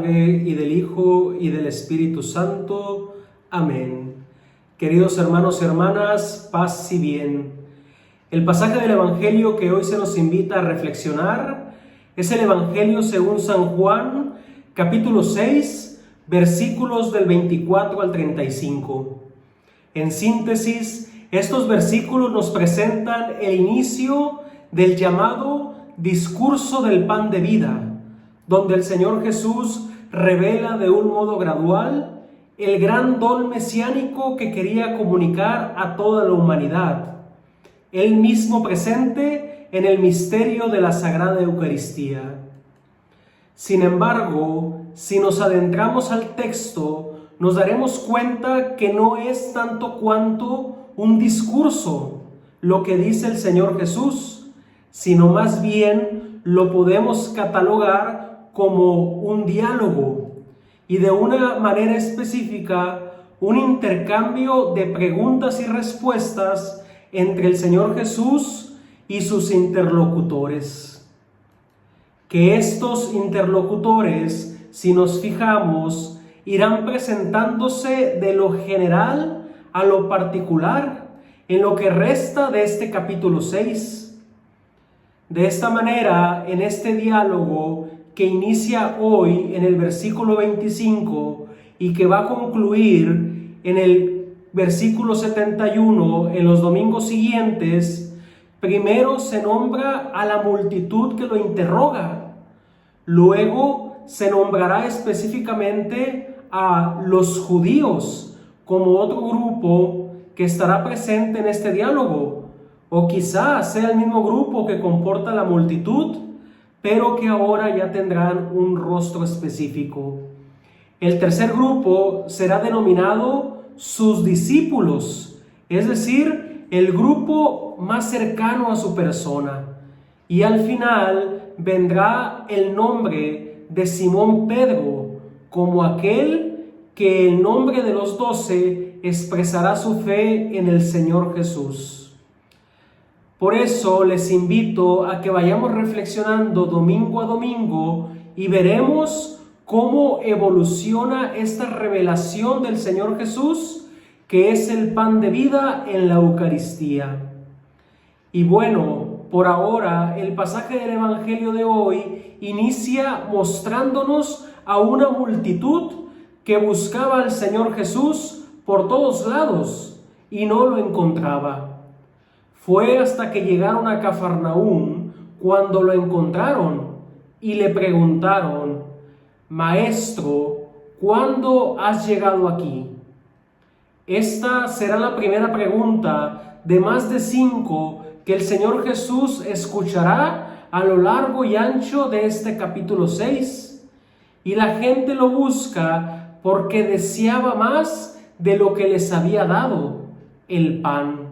Padre, y del Hijo, y del Espíritu Santo. Amén. Queridos hermanos y hermanas, paz y bien. El pasaje del Evangelio que hoy se nos invita a reflexionar es el Evangelio según San Juan, capítulo 6, versículos del 24 al 35. En síntesis, estos versículos nos presentan el inicio del llamado discurso del pan de vida, donde el Señor Jesús revela de un modo gradual el gran don mesiánico que quería comunicar a toda la humanidad, Él mismo presente en el misterio de la Sagrada Eucaristía. Sin embargo, si nos adentramos al texto, nos daremos cuenta que no es tanto cuanto un discurso lo que dice el Señor Jesús, sino más bien lo podemos catalogar como un diálogo y de una manera específica un intercambio de preguntas y respuestas entre el Señor Jesús y sus interlocutores. Que estos interlocutores, si nos fijamos, irán presentándose de lo general a lo particular en lo que resta de este capítulo 6. De esta manera, en este diálogo que inicia hoy en el versículo 25 y que va a concluir en el versículo 71 en los domingos siguientes, primero se nombra a la multitud que lo interroga, luego se nombrará específicamente a los judíos como otro grupo que estará presente en este diálogo, o quizás sea el mismo grupo que comporta la multitud, pero que ahora ya tendrán un rostro específico. El tercer grupo será denominado sus discípulos, es decir, el grupo más cercano a su persona. Y al final vendrá el nombre de Simón Pedro, como aquel que en nombre de los 12 expresará su fe en el Señor Jesús. Por eso les invito a que vayamos reflexionando domingo a domingo y veremos cómo evoluciona esta revelación del Señor Jesús, que es el pan de vida en la Eucaristía. Y bueno, por ahora el pasaje del Evangelio de hoy inicia mostrándonos a una multitud que buscaba al Señor Jesús por todos lados y no lo encontraba. Fue hasta que llegaron a Cafarnaúm cuando lo encontraron y le preguntaron: Maestro, ¿cuándo has llegado aquí? Esta será la primera pregunta de más de 5 que el Señor Jesús escuchará a lo largo y ancho de este capítulo 6. Y la gente lo busca porque deseaba más de lo que les había dado, el pan.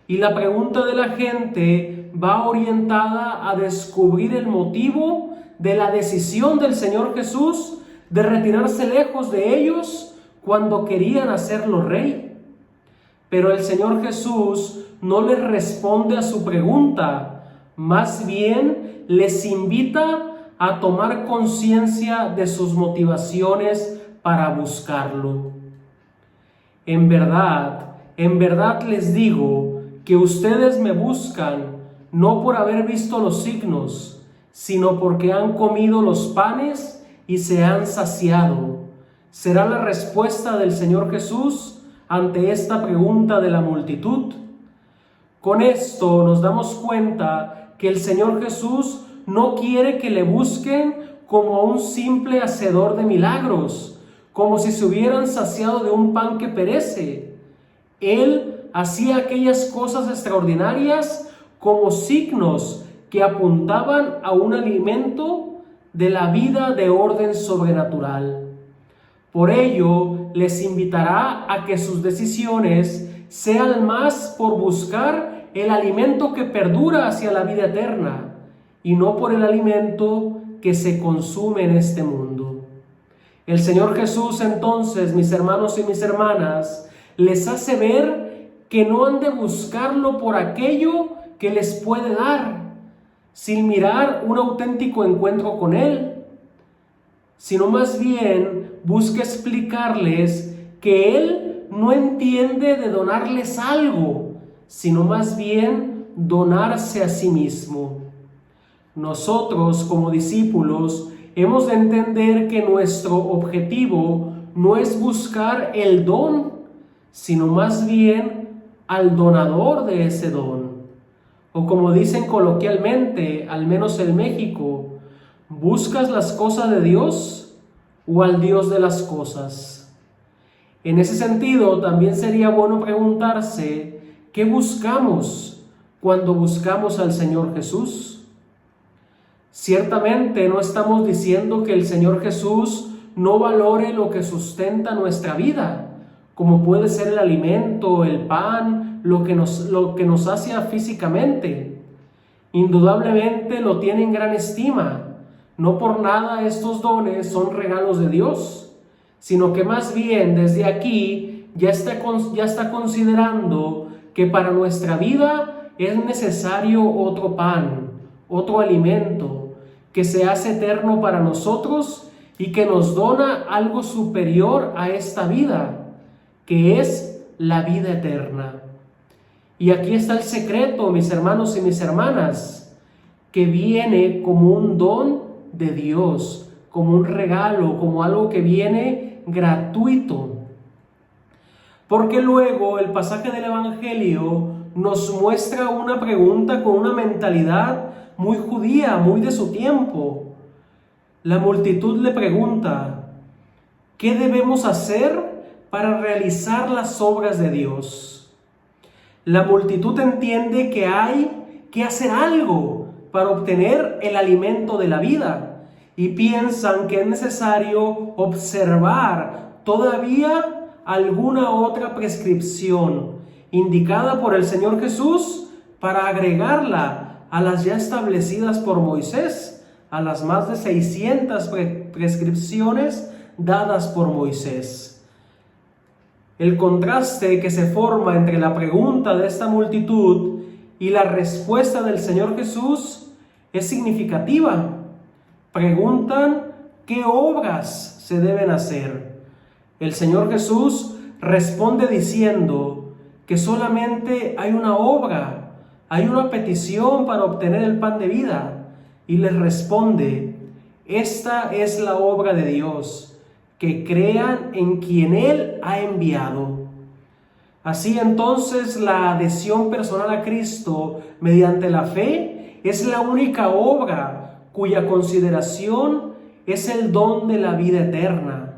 Y la pregunta de la gente va orientada a descubrir el motivo de la decisión del Señor Jesús de retirarse lejos de ellos cuando querían hacerlo rey. Pero el Señor Jesús no les responde a su pregunta, más bien les invita a tomar conciencia de sus motivaciones para buscarlo. En verdad les digo que ustedes me buscan no por haber visto los signos, sino porque han comido los panes y se han saciado. Será la respuesta del Señor Jesús ante esta pregunta de la multitud. Con esto nos damos cuenta que el Señor Jesús no quiere que le busquen como a un simple hacedor de milagros, como si se hubieran saciado de un pan que perece. Él hacía aquellas cosas extraordinarias como signos que apuntaban a un alimento de la vida de orden sobrenatural. Por ello, les invitará a que sus decisiones sean más por buscar el alimento que perdura hacia la vida eterna y no por el alimento que se consume en este mundo. El Señor Jesús, entonces, mis hermanos y mis hermanas, les hace ver que no han de buscarlo por aquello que les puede dar, sin mirar un auténtico encuentro con Él. sino más bien busca explicarles que Él no entiende de donarles algo, sino más bien donarse a sí mismo. Nosotros, como discípulos, hemos de entender que nuestro objetivo no es buscar el don, sino más bien al donador de ese don. O como dicen coloquialmente, al menos en México, ¿buscas las cosas de Dios o al Dios de las cosas? En ese sentido, también sería bueno preguntarse, ¿qué buscamos cuando buscamos al Señor Jesús? Ciertamente no estamos diciendo que el Señor Jesús no valore lo que sustenta nuestra vida, como puede ser el alimento, el pan, lo que nos sacia físicamente. Indudablemente lo tiene en gran estima. No por nada estos dones son regalos de Dios, sino que más bien desde aquí ya está considerando que para nuestra vida es necesario otro pan, otro alimento, que se hace eterno para nosotros y que nos dona algo superior a esta vida, que es la vida eterna. Y aquí está el secreto, mis hermanos y mis hermanas, que viene como un don de Dios, como un regalo, como algo que viene gratuito. Porque luego el pasaje del Evangelio nos muestra una pregunta con una mentalidad muy judía, muy de su tiempo. La multitud le pregunta, ¿qué debemos hacer para realizar las obras de Dios? La multitud entiende que hay que hacer algo para obtener el alimento de la vida y piensan que es necesario observar todavía alguna otra prescripción indicada por el Señor Jesús para agregarla a las ya establecidas por Moisés, a las más de 600 prescripciones dadas por Moisés. El contraste que se forma entre la pregunta de esta multitud y la respuesta del Señor Jesús es significativa. Preguntan qué obras se deben hacer. El Señor Jesús responde diciendo que solamente hay una obra, hay una petición para obtener el pan de vida. Y les responde, esta es la obra de Dios, que crean en quien Él ha enviado. Así entonces la adhesión personal a Cristo mediante la fe es la única obra cuya consideración es el don de la vida eterna.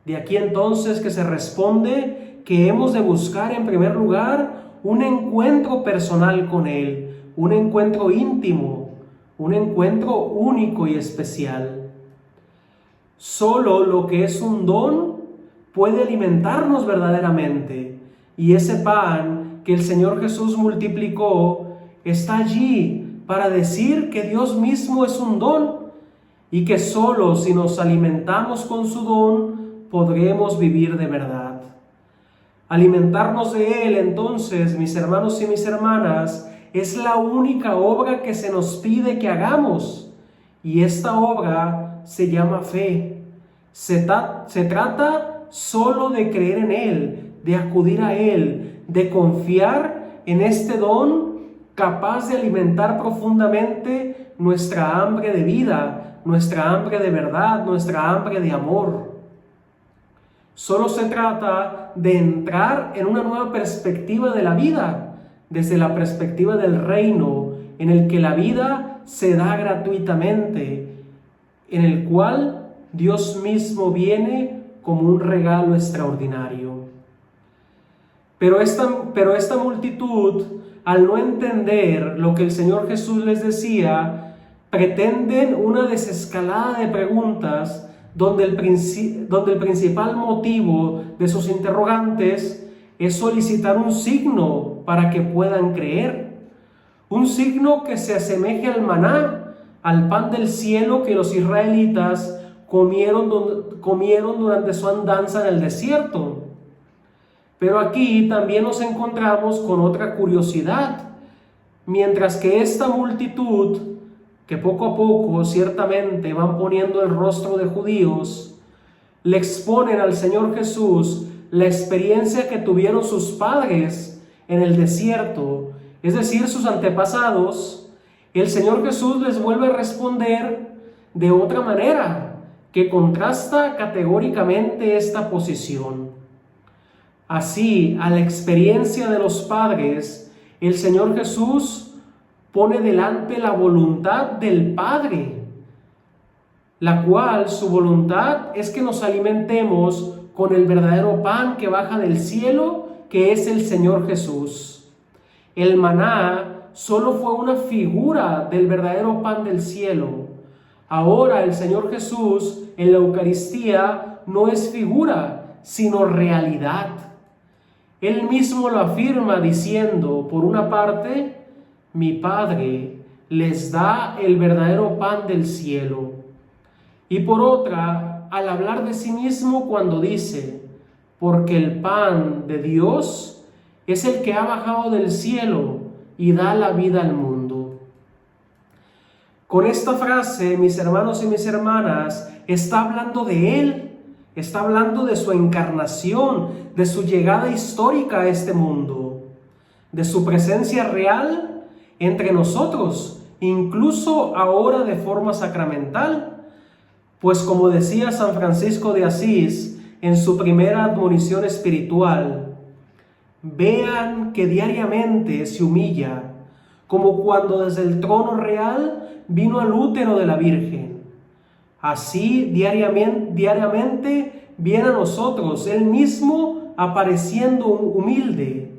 De aquí entonces que se responde que hemos de buscar en primer lugar un encuentro personal con Él, un encuentro íntimo, un encuentro único y especial. Solo lo que es un don puede alimentarnos verdaderamente. Y ese pan que el Señor Jesús multiplicó está allí para decir que Dios mismo es un don y que solo si nos alimentamos con su don podremos vivir de verdad. Alimentarnos de Él, entonces, mis hermanos y mis hermanas, es la única obra que se nos pide que hagamos. Y esta obra se llama fe. Se trata solo de creer en Él, de acudir a Él, de confiar en este don capaz de alimentar profundamente nuestra hambre de vida, nuestra hambre de verdad, nuestra hambre de amor. Solo se trata de entrar en una nueva perspectiva de la vida, desde la perspectiva del reino, en el que la vida se da gratuitamente, en el cual Dios mismo viene como un regalo extraordinario. Pero esta multitud, al no entender lo que el Señor Jesús les decía, pretenden una desescalada de preguntas donde el principal motivo de sus interrogantes es solicitar un signo para que puedan creer. Un signo que se asemeje al maná, al pan del cielo que los israelitas comieron durante su andanza en el desierto. Pero aquí también nos encontramos con otra curiosidad. Mientras que esta multitud que poco a poco ciertamente van poniendo el rostro de judíos, le exponen al Señor Jesús la experiencia que tuvieron sus padres en el desierto, es decir, sus antepasados. El Señor Jesús les vuelve a responder de otra manera, que contrasta categóricamente esta posición. Así, a la experiencia de los padres, el Señor Jesús pone delante la voluntad del Padre, la cual su voluntad es que nos alimentemos con el verdadero pan que baja del cielo, que es el Señor Jesús. El maná solo fue una figura del verdadero pan del cielo. Ahora el Señor Jesús en la Eucaristía no es figura, sino realidad. Él mismo lo afirma diciendo, por una parte, mi Padre les da el verdadero pan del cielo. Y por otra, al hablar de sí mismo cuando dice, porque el pan de Dios es el que ha bajado del cielo y da la vida al mundo. Con esta frase, mis hermanos y mis hermanas, está hablando de Él, está hablando de su encarnación, de su llegada histórica a este mundo, de su presencia real entre nosotros, incluso ahora de forma sacramental. Pues como decía San Francisco de Asís en su primera admonición espiritual, vean que diariamente se humilla, como cuando desde el trono real vino al útero de la Virgen. Así diariamente viene a nosotros, Él mismo apareciendo humilde.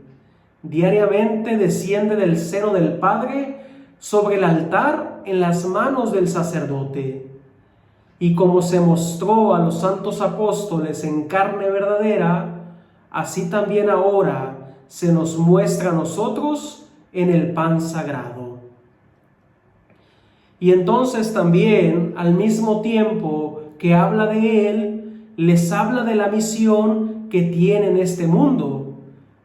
Diariamente desciende del seno del Padre sobre el altar en las manos del sacerdote. Y como se mostró a los santos apóstoles en carne verdadera, así también ahora se nos muestra a nosotros en el pan sagrado. Y entonces también, al mismo tiempo que habla de Él, les habla de la misión que tiene en este mundo: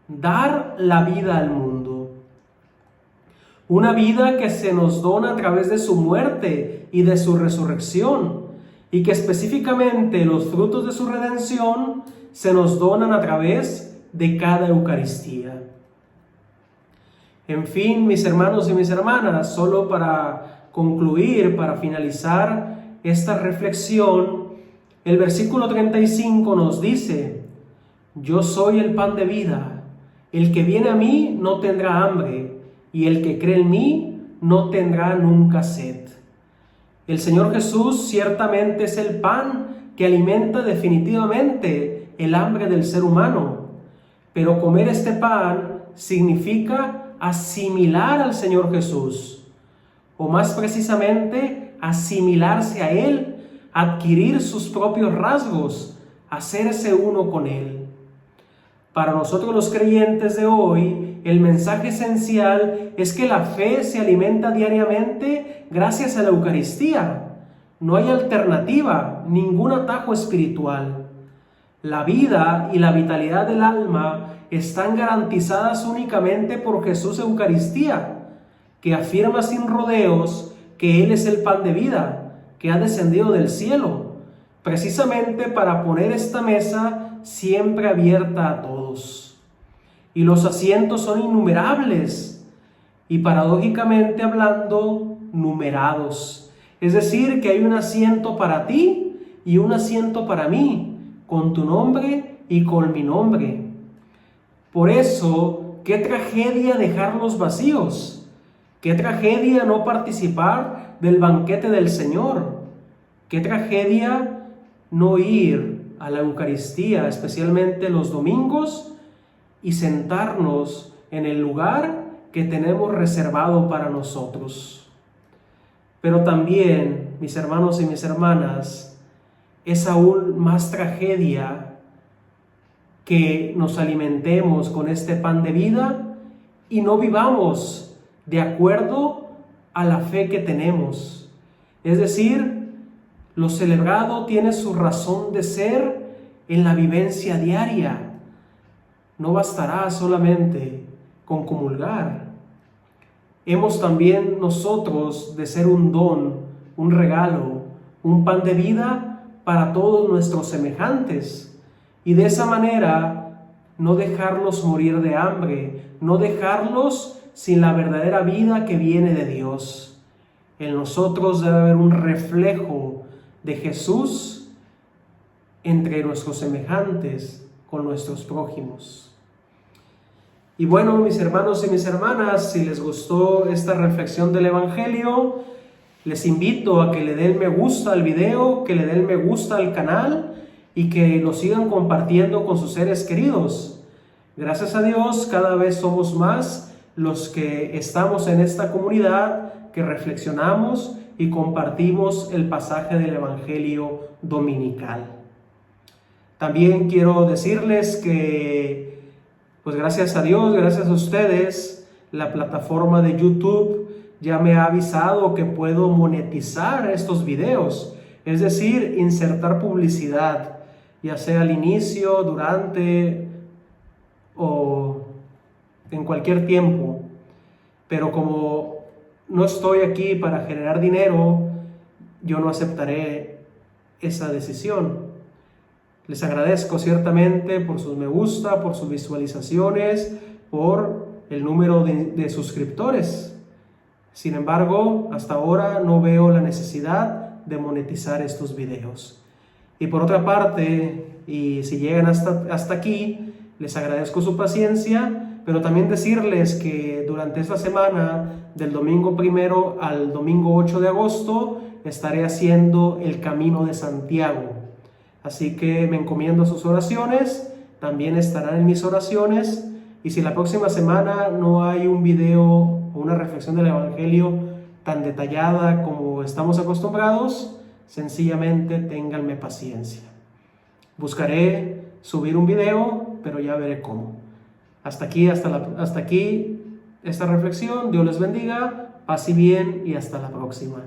dar la vida al mundo. Una vida que se nos dona a través de su muerte y de su resurrección, y que específicamente los frutos de su redención se nos donan a través de cada Eucaristía. En fin, mis hermanos y mis hermanas, solo para concluir, para finalizar esta reflexión, el versículo 35 nos dice: yo soy el pan de vida, el que viene a mí no tendrá hambre, y el que cree en mí no tendrá nunca sed. El Señor Jesús ciertamente es el pan que alimenta definitivamente el hambre del ser humano, pero comer este pan significa asimilar al Señor Jesús, o más precisamente asimilarse a Él, adquirir sus propios rasgos, hacerse uno con Él. Para nosotros los creyentes de hoy, el mensaje esencial es que la fe se alimenta diariamente gracias a la Eucaristía. No hay alternativa, ningún atajo espiritual. La vida y la vitalidad del alma están garantizadas únicamente por Jesús Eucaristía, que afirma sin rodeos que Él es el pan de vida, que ha descendido del cielo, precisamente para poner esta mesa siempre abierta a todos. Y los asientos son innumerables y, paradójicamente hablando, numerados. Es decir, que hay un asiento para ti y un asiento para mí, con tu nombre y con mi nombre. Por eso, qué tragedia dejarlos vacíos, qué tragedia no participar del banquete del Señor, qué tragedia no ir a la Eucaristía, especialmente los domingos, y sentarnos en el lugar que tenemos reservado para nosotros. Pero también, mis hermanos y mis hermanas, es aún más tragedia que nos alimentemos con este pan de vida y no vivamos de acuerdo a la fe que tenemos. Es decir, lo celebrado tiene su razón de ser en la vivencia diaria. No bastará solamente con comulgar. hemos también nosotros de ser un don, un regalo, un pan de vida para todos nuestros semejantes. Y de esa manera no dejarlos morir de hambre, no dejarlos sin la verdadera vida que viene de Dios. En nosotros debe haber un reflejo de Jesús entre nuestros semejantes, con nuestros prójimos. Y bueno, mis hermanos y mis hermanas, si les gustó esta reflexión del Evangelio, les invito a que le den me gusta al video, que le den me gusta al canal y que lo sigan compartiendo con sus seres queridos. Gracias a Dios, cada vez somos más los que estamos en esta comunidad, que reflexionamos y compartimos el pasaje del Evangelio dominical. También quiero decirles que, pues gracias a Dios, gracias a ustedes, la plataforma de YouTube ya me ha avisado que puedo monetizar estos videos, es decir, insertar publicidad, ya sea al inicio, durante o en cualquier tiempo. Pero como no estoy aquí para generar dinero, yo no aceptaré esa decisión. Les agradezco ciertamente por sus me gusta, por sus visualizaciones, por el número de suscriptores. Sin embargo, hasta ahora no veo la necesidad de monetizar estos videos. Y por otra parte, y si llegan hasta aquí, les agradezco su paciencia, pero también decirles que durante esta semana, del domingo 1 al domingo 8 de agosto, estaré haciendo el Camino de Santiago. Así que me encomiendo a sus oraciones, también estarán en mis oraciones, y si la próxima semana no hay un video o una reflexión del Evangelio tan detallada como estamos acostumbrados, sencillamente ténganme paciencia. Buscaré subir un video, pero ya veré cómo. Hasta aquí esta reflexión. Dios les bendiga, paz y bien, y hasta la próxima.